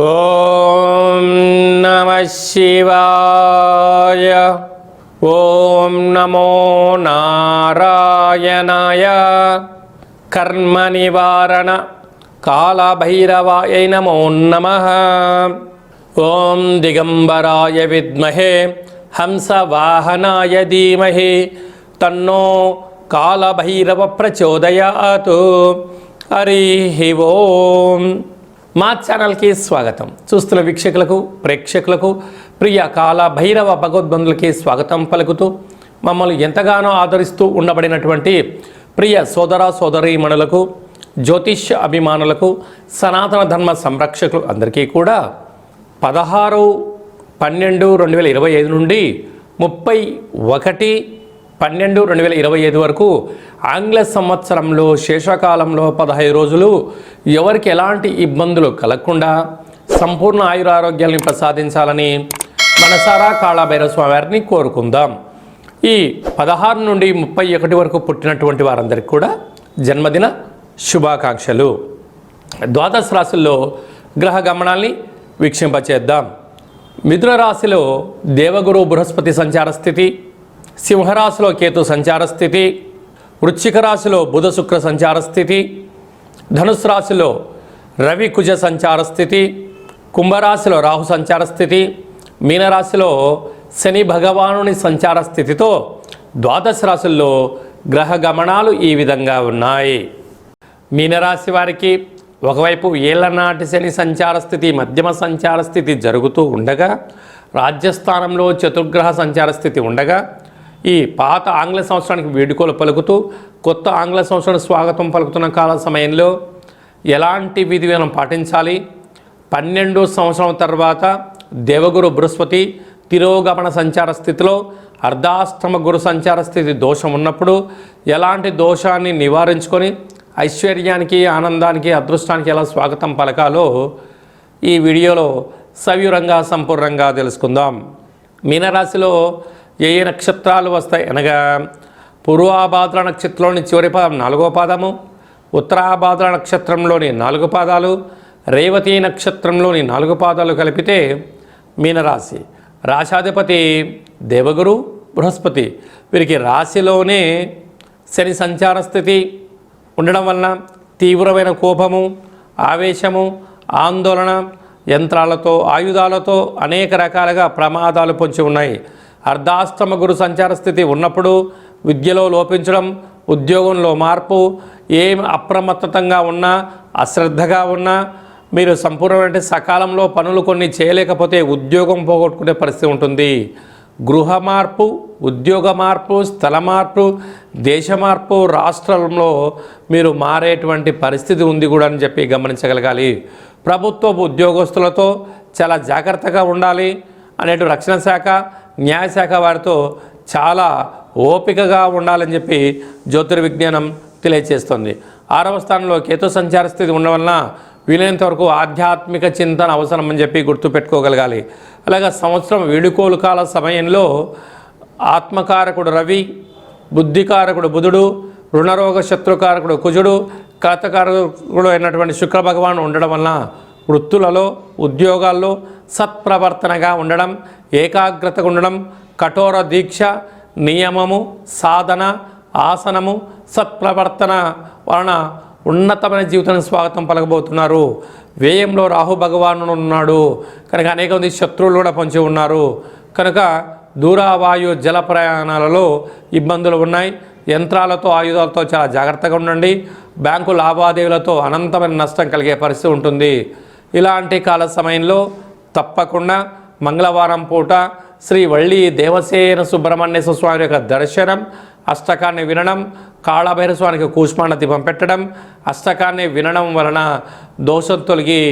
ఓం నమః శివాయ. ఓం నమో నారాయణాయ. కర్మ నివారణ కాళభైరవాయ నమో నమః. ఓం దిగంబరాయ విద్మహే హంసవాహనాయ ధీమహి తన్నో కాళభైరవ ప్రచోదయాత్. హరి ఓం. మా ఛానల్కి స్వాగతం. చూస్తున్న వీక్షకులకు, ప్రేక్షకులకు, ప్రియ కాళభైరవ భగవద్బంధులకి స్వాగతం పలుకుతూ, మమ్మల్ని ఎంతగానో ఆదరిస్తూ ఉండబడినటువంటి ప్రియ సోదర సోదరీమణులకు, జ్యోతిష్య అభిమానులకు, సనాతన ధర్మ సంరక్షకులు అందరికీ కూడా 16/12/2025 నుండి 31/12/2025 వరకు ఆంగ్ల సంవత్సరంలో శేషకాలంలో 15 రోజులు ఎవరికి ఎలాంటి ఇబ్బందులు కలగకుండా సంపూర్ణ ఆయురారోగ్యాన్ని ప్రసాదించాలని మనసారా కాళభైరవ స్వామి వారిని కోరుకుందాం. ఈ 16 నుండి 31 వరకు పుట్టినటువంటి వారందరికీ కూడా జన్మదిన శుభాకాంక్షలు. ద్వాదశ రాశుల్లో గ్రహ గమనాల్ని వీక్షింపచేద్దాం. మిథున రాశిలో దేవగురు బృహస్పతి సంచార స్థితి, సింహరాశిలో కేతు సంచార స్థితి, వృశ్చిక రాశిలో బుధ శుక్ర సంచార స్థితి, ధనుసు రాశిలో రవి కుజ సంచార స్థితి, కుంభరాశిలో రాహు సంచార స్థితి, మీనరాశిలో శని భగవానుని సంచార స్థితితో ద్వాదశ రాశుల్లో గ్రహ గమనాలు ఈ విధంగా ఉన్నాయి. మీనరాశి వారికి ఒకవైపు ఏళ్లనాటి శని సంచార స్థితి, మధ్యమ సంచార స్థితి జరుగుతూ ఉండగా, రాజ్యస్థానంలో చతుర్గ్రహ సంచార స్థితి ఉండగా, ఈ పాత ఆంగ్ల సంవత్సరానికి వేడుకలు పలుకుతూ కొత్త ఆంగ్ల సంవత్సరానికి స్వాగతం పలుకుతున్న కాల సమయంలో ఎలాంటి విధి విధానం పాటించాలి, 12 సంవత్సరం తర్వాత దేవగురు బృహస్పతి తిరోగమన సంచార స్థితిలో అర్ధాష్టమ గురు సంచార స్థితి దోషం ఉన్నప్పుడు ఎలాంటి దోషాన్ని నివారించుకొని ఐశ్వర్యానికి, ఆనందానికి, అదృష్టానికి ఎలా స్వాగతం పలకాలో ఈ వీడియోలో సవివరంగా సంపూర్ణంగా తెలుసుకుందాం. మీనరాశిలో ఏ నక్షత్రాలు వస్తాయి అనగా, పూర్వాభాద్ర నక్షత్రంలోని చివరి పాదం 4వ పాదము, ఉత్తరాభాద్ర నక్షత్రంలోని 4 పాదాలు, రేవతి నక్షత్రంలోని 4 పాదాలు కలిపితే మీనరాశి. రాశాధిపతి దేవగురు బృహస్పతి. వీరికి రాశిలోనే శని సంచార స్థితి ఉండడం వలన తీవ్రమైన కోపము, ఆవేశము, ఆందోళన, యంత్రాలతో, ఆయుధాలతో అనేక రకాలుగా ప్రమాదాలు పొంచి ఉన్నాయి. అర్ధాష్టమ గురు సంచార స్థితి ఉన్నప్పుడు విద్యలో లోపించడం, ఉద్యోగంలో మార్పు, ఏం అప్రమత్తతంగా ఉన్నా, అశ్రద్ధగా ఉన్నా, మీరు సంపూర్ణమైన సకాలంలో పనులు కొన్ని చేయలేకపోతే ఉద్యోగం పోగొట్టుకునే పరిస్థితి ఉంటుంది. గృహ మార్పు, ఉద్యోగ మార్పు, స్థల మార్పు, దేశ మార్పు, రాష్ట్రంలో మీరు మారేటువంటి పరిస్థితి ఉంది కూడా అని చెప్పి గమనించగలగాలి. ప్రభుత్వ ఉద్యోగస్తులతో చాలా జాగ్రత్తగా ఉండాలి అనేటు రక్షణ శాఖ, న్యాయశాఖ వారితో చాలా ఓపికగా ఉండాలని చెప్పి జ్యోతిర్విజ్ఞానం తెలియజేస్తుంది. 6వ స్థానంలో కేతు సంచార స్థితి ఉండడం వలన వీలైనంత వరకు ఆధ్యాత్మిక చింతన అవసరం అని చెప్పి గుర్తుపెట్టుకోగలగాలి. అలాగే సంవత్సరం వేడుకోలు కాల సమయంలో ఆత్మకారకుడు రవి, బుద్ధికారకుడు బుధుడు, రుణరోగ శత్రుకారకుడు కుజుడు, కలతకారకుడు అయినటువంటి శుక్ర భగవాను ఉండడం వలన వృత్తులలో, ఉద్యోగాల్లో సత్ప్రవర్తనగా ఉండడం, ఏకాగ్రతగా ఉండడం, కఠోర దీక్ష, నియమము, సాధన, ఆసనము, సత్ప్రవర్తన వలన ఉన్నతమైన జీవితానికి స్వాగతం పలకబోతున్నారు. వ్యయంలో రాహు భగవాను ఉన్నాడు కనుక అనేక మంది శత్రువులు కూడా పొంచి ఉన్నారు కనుక దూరవాయు జల ప్రయాణాలలో ఇబ్బందులు ఉన్నాయి. యంత్రాలతో, ఆయుధాలతో చాలా జాగ్రత్తగా ఉండండి. బ్యాంకు లావాదేవీలతో అనంతమైన నష్టం కలిగే పరిస్థితి ఉంటుంది. ఇలాంటి కాల సమయంలో తప్పకుండా మంగళవారం పూట శ్రీ వల్లి దేవసేన సుబ్రహ్మణ్యేశ్వర స్వామి యొక్క దర్శనం, అష్టకాన్ని వినడం, కాళభైరవ స్వామికి కూష్మాండ దీపం పెట్టడం, అష్టకాన్ని వినడం వలన దోషం తొలగి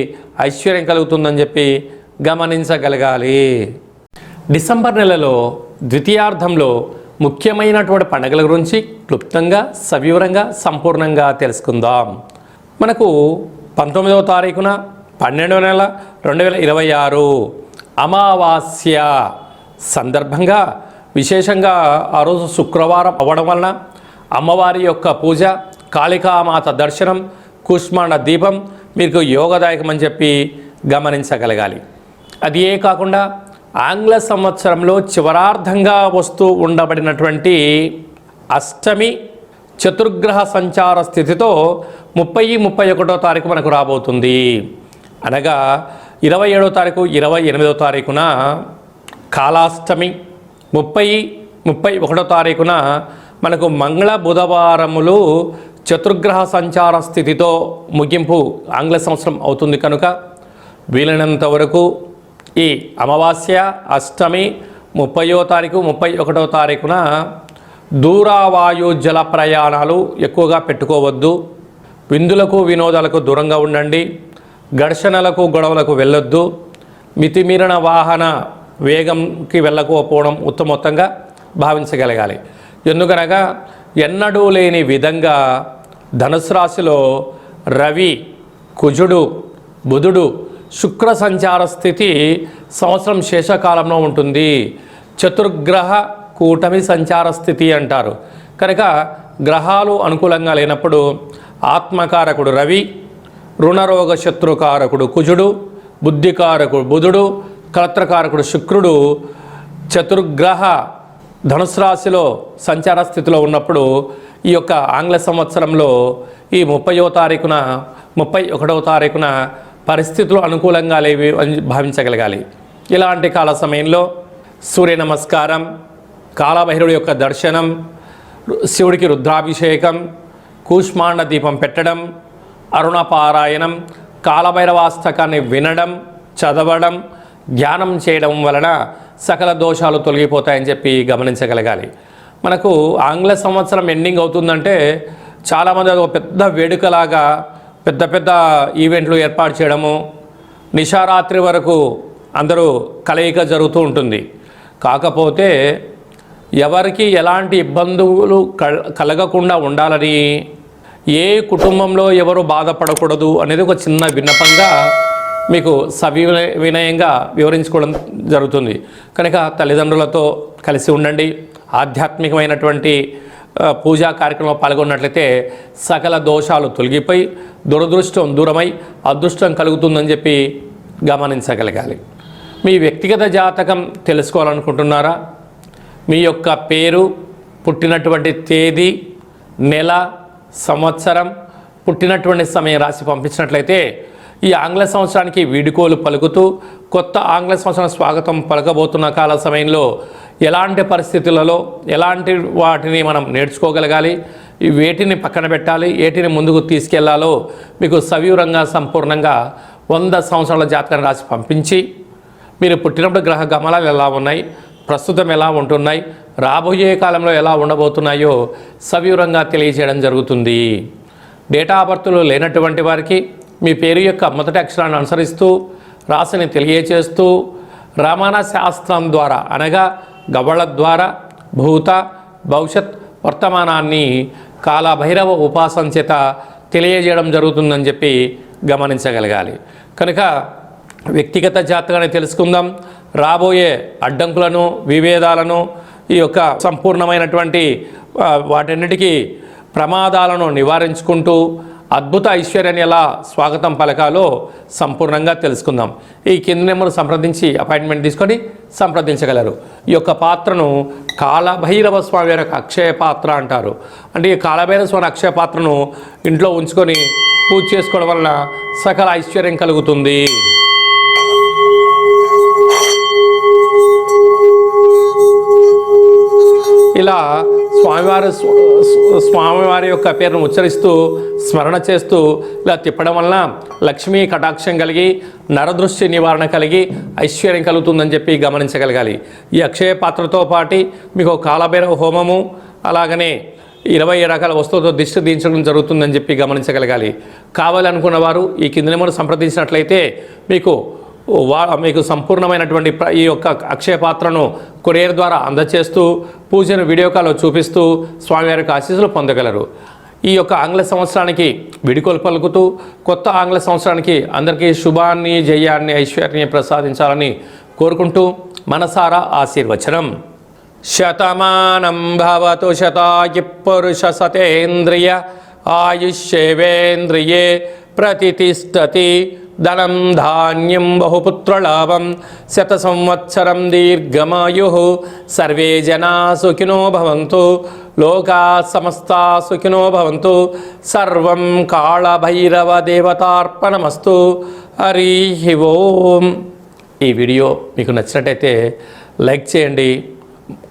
ఐశ్వర్యం కలుగుతుందని చెప్పి గమనించగలగాలి. డిసెంబర్ నెలలో ద్వితీయార్థంలో ముఖ్యమైనటువంటి పండుగల గురించి క్లుప్తంగా, సవివరంగా, సంపూర్ణంగా తెలుసుకుందాం. మనకు 19వ తారీఖున 12వ నెల 2026 అమావాస్య సందర్భంగా విశేషంగా ఆ రోజు శుక్రవారం అవ్వడం వలన అమ్మవారి యొక్క పూజ, కాళికామాత దర్శనం, కూష్మాండ దీపం మీకు యోగదాయకమని చెప్పి గమనించగలగాలి. అది ఏ కాకుండా ఆంగ్ల సంవత్సరంలో చివరార్థంగా వస్తూ ఉండబడినటువంటి అష్టమి చతుర్గ్రహ సంచార స్థితితో 30-31 తారీఖు మనకు రాబోతుంది. అనగా 27వ తారీఖు 28వ తారీఖున కాలాష్టమి, 30-31 తారీఖున మనకు మంగళ బుధవారములు చతుర్గ్రహ సంచార స్థితితో ముగింపు ఆంగ్ల సంవత్సరం అవుతుంది. కనుక వీలైనంత వరకు ఈ అమావాస్య, అష్టమి, 30వ తారీఖు 31వ తారీఖున దూరావాయు జల ప్రయాణాలు ఎక్కువగా పెట్టుకోవద్దు. విందులకు వినోదాలకు దూరంగా ఉండండి. ఘర్షణలకు గొడవలకు వెళ్ళొద్దు. మితిమీరిన వాహన వేగంకి వెళ్ళకపోవడం ఉత్తమోత్తంగా భావించగలగాలి. ఎందుకనగా ఎన్నడూ లేని విధంగా ధనుసు రాశిలో రవి, కుజుడు, బుధుడు, శుక్ర సంచార స్థితి సంవత్సరం శేషకాలంలో ఉంటుంది. చతుర్గ్రహ కూటమి సంచార స్థితి అంటారు. కనుక గ్రహాలు అనుకూలంగా లేనప్పుడు ఆత్మకారకుడు రవి, రుణరోగ శత్రుకారకుడు కుజుడు, బుద్ధికారకుడు బుధుడు, కలత్రకారకుడు శుక్రుడు చతుర్గ్రహ ధనుసు రాశిలో సంచార స్థితిలో ఉన్నప్పుడు ఈ యొక్క ఆంగ్ల సంవత్సరంలో ఈ 30వ తారీఖున 31వ తారీఖున పరిస్థితులు అనుకూలంగా లేవి అని భావించగలగాలి. ఇలాంటి కాల సమయంలో సూర్య నమస్కారం, కాలభైరవుడి యొక్క దర్శనం, శివుడికి రుద్రాభిషేకం, కూష్మాండ దీపం పెట్టడం, అరుణపారాయణం, కాలభైరవాస్తకాన్ని వినడం, చదవడం, ధ్యానం చేయడం వలన సకల దోషాలు తొలగిపోతాయని చెప్పి గమనించగలగాలి. మనకు ఆంగ్ల సంవత్సరం ఎండింగ్ అవుతుందంటే చాలామంది ఒక పెద్ద వేడుకలాగా పెద్ద పెద్ద ఈవెంట్లు ఏర్పాటు చేయడము, నిశారాత్రి వరకు అందరూ కలయిక జరుగుతూ ఉంటుంది. కాకపోతే ఎవరికి ఎలాంటి ఇబ్బందులు కలగకుండా ఉండాలని, ఏ కుటుంబంలో ఎవరు బాధపడకూడదు అనేది ఒక చిన్న విన్నపంగా మీకు వినయంగా వివరించుకోవడం జరుగుతుంది. కనుక తల్లిదండ్రులతో కలిసి ఉండండి. ఆధ్యాత్మికమైనటువంటి పూజా కార్యక్రమంలో పాల్గొన్నట్లయితే సకల దోషాలు తొలగిపోయి దురదృష్టం దూరమై అదృష్టం కలుగుతుందని చెప్పి గమనించగలగాలి. మీ వ్యక్తిగత జాతకం తెలుసుకోవాలనుకుంటున్నారా? మీ యొక్క పేరు, పుట్టినటువంటి తేదీ, నెల, సంవత్సరం, పుట్టినటువంటి సమయం రాసి పంపించినట్లయితే ఈ ఆంగ్ల సంవత్సరానికి వీడుకోలు పలుకుతూ కొత్త ఆంగ్ల సంవత్సరం స్వాగతం పలకబోతున్న కాల సమయంలో ఎలాంటి పరిస్థితులలో ఎలాంటి వాటిని మనం నేర్చుకోగలగాలి, వేటిని పక్కన పెట్టాలి, వేటిని ముందుకు తీసుకెళ్లాలో మీకు సవివరంగా సంపూర్ణంగా 100 సంవత్సరాల జాతకాన్ని రాసి పంపించి మీరు పుట్టినప్పుడు గ్రహ గమనాలు ఎలా ఉన్నాయి, ప్రస్తుతం ఎలా ఉంటున్నాయి, రాబోయే కాలంలో ఎలా ఉండబోతున్నాయో సవివరంగా తెలియజేయడం జరుగుతుంది. డేటా ఆఫ్ బర్త్లు లేనటువంటి వారికి మీ పేరు యొక్క మొదటి అక్షరాన్ని అనుసరిస్తూ రాశిని తెలియచేస్తూ రమణ శాస్త్రం ద్వారా అనగా గవ్వళ ద్వారా భూత భవిష్యత్ వర్తమానాన్ని కాలభైరవ ఉపాసన చేత తెలియజేయడం జరుగుతుందని చెప్పి గమనించగలగాలి. కనుక వ్యక్తిగత జాతకాన్ని తెలుసుకుందాం. రాబోయే అడ్డంకులను, విభేదాలను, ఈ యొక్క సంపూర్ణమైనటువంటి వాటన్నిటికీ ప్రమాదాలను నివారించుకుంటూ అద్భుత ఐశ్వర్యాన్ని ఎలా స్వాగతం పలకాలో సంపూర్ణంగా తెలుసుకుందాం. ఈ కింది నెంబర్ సంప్రదించి అపాయింట్మెంట్ తీసుకొని సంప్రదించగలరు. ఈ యొక్క పాత్రను కాలభైరవ స్వామి యొక్క అక్షయ పాత్ర అంటారు. అంటే ఈ కాలభైరవ స్వామి అక్షయ పాత్రను ఇంట్లో ఉంచుకొని పూజ చేసుకోవడం వలన సకల ఐశ్వర్యం కలుగుతుంది. ఇలా స్వామివారి యొక్క పేరును ఉచ్చరిస్తూ స్మరణ చేస్తూ ఇలా తిప్పడం వలన లక్ష్మీ కటాక్షం కలిగి నరదృష్టి నివారణ కలిగి ఐశ్వర్యం కలుగుతుందని చెప్పి గమనించగలగాలి. ఈ అక్షయ పాత్రతో పాటు మీకు కాలభైరవ హోమము, అలాగనే 20 రకాల వస్తువులతో దిష్టి దించడం జరుగుతుందని చెప్పి గమనించగలగాలి. కావాలనుకున్న వారు ఈ కింది నెంబర్ సంప్రదించినట్లయితే మీకు సంపూర్ణమైనటువంటి ఈ యొక్క అక్షయ పాత్రను కొరియర్ ద్వారా అందజేస్తూ పూజను వీడియో కాల్లో చూపిస్తూ స్వామివారికి ఆశీస్సులు పొందగలరు. ఈ యొక్క ఆంగ్ల సంవత్సరానికి విడుకోలు పలుకుతూ కొత్త ఆంగ్ల సంవత్సరానికి అందరికీ శుభాన్ని, జయాన్ని, ఐశ్వర్యాన్ని ప్రసాదించాలని కోరుకుంటూ మనసారా ఆశీర్వచనం. శతమానం భవతు శతాయు పురుష సతేంద్రియ ఆయుష్యేవేంద్రియే ప్రతిష్టతి. ధనం ధాన్యం బహుపుత్రలాభం శత సంవత్సరం దీర్ఘమాయు. సర్వే జనా సుఖినో భవంతు. లోకా సమస్తా సుఖినో భవంతు. సర్వం కాళభైరవ దేవతార్పణమస్తు. హరి ఓం. ఈ వీడియో మీకు నచ్చినట్టయితే లైక్ చేయండి.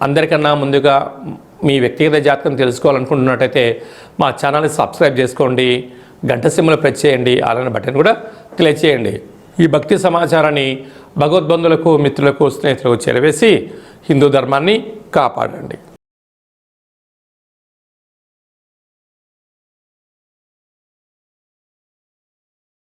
అందరికన్నా ముందుగా మీ వ్యక్తిగత జాతకం తెలుసుకోవాలనుకుంటున్నట్టయితే మా ఛానల్ని సబ్స్క్రైబ్ చేసుకోండి. గంట సింబల్ ప్రెస్ చేయండి. అలానే బటన్ కూడా క్లిక్ చేయండి. ఈ భక్తి సమాచారాన్ని భగవద్బంధులకు, మిత్రులకు, స్నేహితులకు చేరవేసి హిందూ ధర్మాన్ని కాపాడండి.